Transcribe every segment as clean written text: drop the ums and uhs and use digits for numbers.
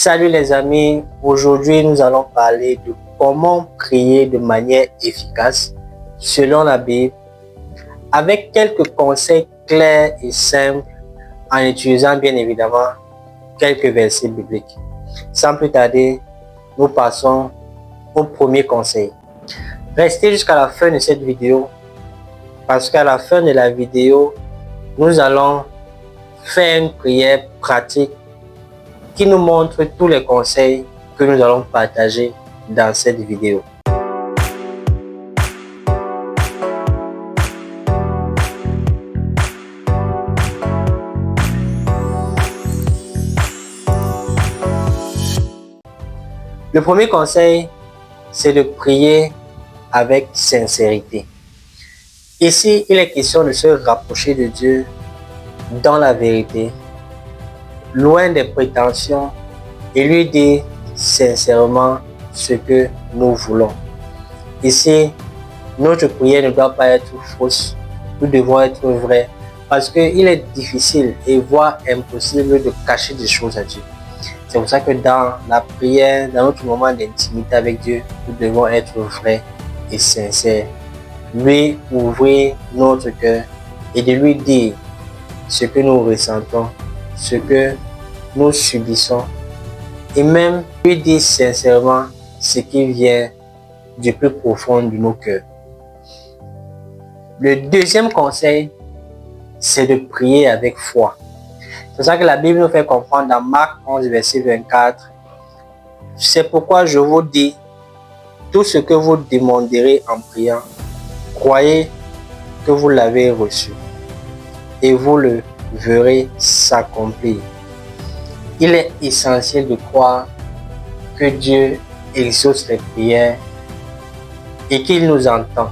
Salut les amis, aujourd'hui nous allons parler de comment prier de manière efficace selon la Bible avec quelques conseils clairs et simples en utilisant bien évidemment quelques versets bibliques. Sans plus tarder, nous passons au premier conseil. Restez jusqu'à la fin de cette vidéo parce qu'à la fin de la vidéo, nous allons faire une prière pratique qui nous montre tous les conseils que nous allons partager dans cette vidéo. Le premier conseil, c'est de prier avec sincérité. Ici, il est question de se rapprocher de Dieu dans la vérité, loin des prétentions, et lui dire sincèrement ce que nous voulons. Ici, notre prière ne doit pas être fausse, nous devons être vrais, parce qu'il est difficile et voire impossible de cacher des choses à Dieu. C'est pour ça que dans la prière, dans notre moment d'intimité avec Dieu, nous devons être vrais et sincères. Lui ouvrir notre cœur et de lui dire ce que nous ressentons, ce que nous subissons, et même lui dire sincèrement ce qui vient du plus profond de nos cœurs. Le deuxième conseil, c'est de prier avec foi. C'est ça que la Bible nous fait comprendre dans Marc 11, verset 24. C'est pourquoi je vous dis, tout ce que vous demanderez en priant, croyez que vous l'avez reçu et vous le verrez s'accomplir. Il est essentiel de croire que Dieu exauce les prières et qu'il nous entend.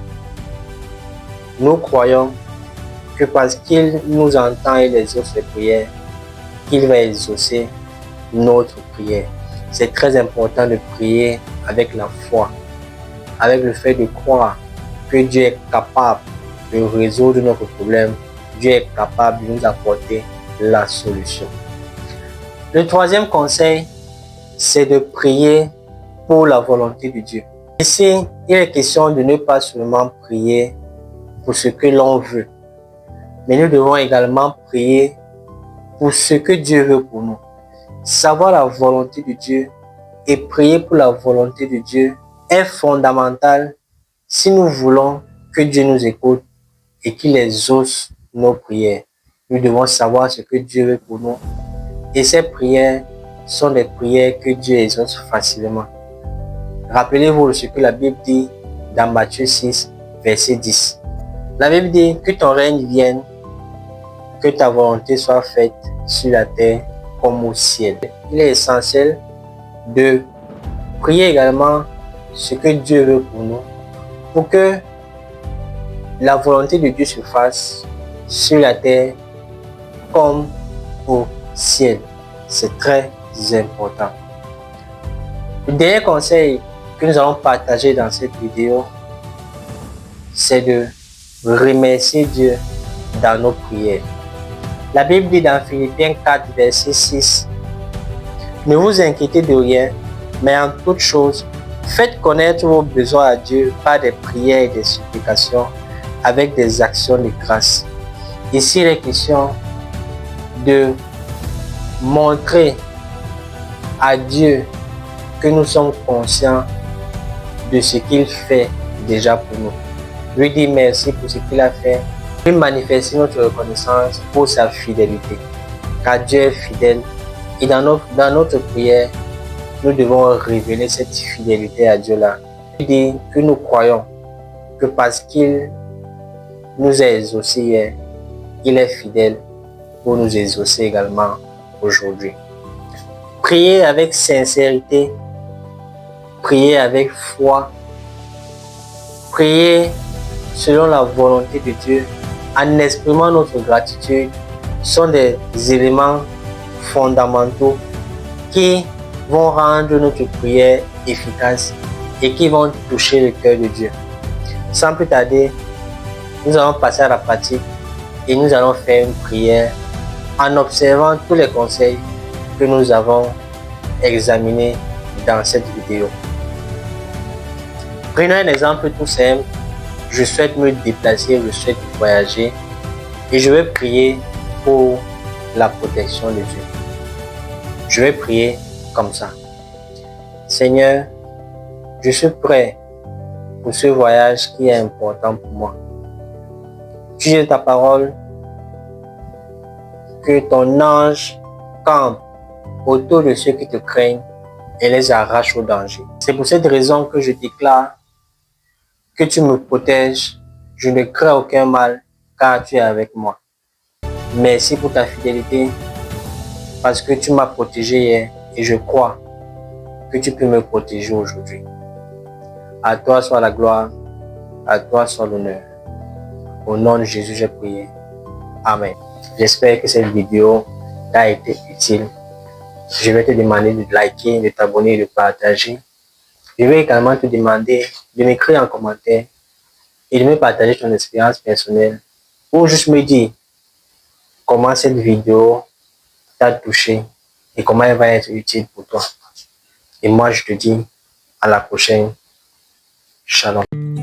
Nous croyons que parce qu'il nous entend et exauce les prières, qu'il va exaucer notre prière. C'est très important de prier avec la foi, avec le fait de croire que Dieu est capable de résoudre notre problème. Dieu est capable de nous apporter la solution. Le troisième conseil, c'est de prier pour la volonté de Dieu. Ici, il est question de ne pas seulement prier pour ce que l'on veut, mais nous devons également prier pour ce que Dieu veut pour nous. Savoir la volonté de Dieu et prier pour la volonté de Dieu est fondamental si nous voulons que Dieu nous écoute et qu'il exauce nos prières. Nous devons savoir ce que Dieu veut pour nous. Et ces prières sont des prières que Dieu exauce facilement. Rappelez-vous ce que la Bible dit dans Matthieu 6, verset 10. La Bible dit que ton règne vienne, que ta volonté soit faite sur la terre comme au ciel. Il est essentiel de prier également ce que Dieu veut pour nous, pour que la volonté de Dieu se fasse sur la terre comme au ciel. C'est très important. Le dernier conseil que nous allons partager dans cette vidéo, c'est de remercier Dieu dans nos prières. La Bible dit dans Philippiens 4, verset 6, « Ne vous inquiétez de rien, mais en toute chose, faites connaître vos besoins à Dieu par des prières et des supplications avec des actions de grâce. » Ici, il est question de montrer à Dieu que nous sommes conscients de ce qu'il fait déjà pour nous. Lui dire merci pour ce qu'il a fait. Lui manifester notre reconnaissance pour sa fidélité. Car Dieu est fidèle. Et dans notre prière, nous devons révéler cette fidélité à Dieu-là. Lui dire que nous croyons que parce qu'il nous a exaucés hier, il est fidèle pour nous exaucer également aujourd'hui. Priez avec sincérité, priez avec foi, priez selon la volonté de Dieu en exprimant notre gratitude sont des éléments fondamentaux qui vont rendre notre prière efficace et qui vont toucher le cœur de Dieu. Sans plus tarder, nous allons passer à la pratique et nous allons faire une prière en observant tous les conseils que nous avons examiner dans cette vidéo. Prenons un exemple tout simple. Je souhaite me déplacer, je souhaite voyager et je vais prier pour la protection de Dieu. Je vais prier comme ça. Seigneur, je suis prêt pour ce voyage qui est important pour moi. Tu dis ta parole que ton ange campe autour de ceux qui te craignent et les arrache au danger. C'est pour cette raison que je déclare que tu me protèges. Je ne crains aucun mal car tu es avec moi. Merci pour ta fidélité parce que tu m'as protégé hier et je crois que tu peux me protéger aujourd'hui. À toi soit la gloire, à toi soit l'honneur. Au nom de Jésus, j'ai prié. Amen. J'espère que cette vidéo t'a été utile. Je vais te demander de liker, de t'abonner et de partager. Je vais également te demander de m'écrire en commentaire et de me partager ton expérience personnelle ou juste me dire comment cette vidéo t'a touché et comment elle va être utile pour toi. Et moi, je te dis à la prochaine. Shalom.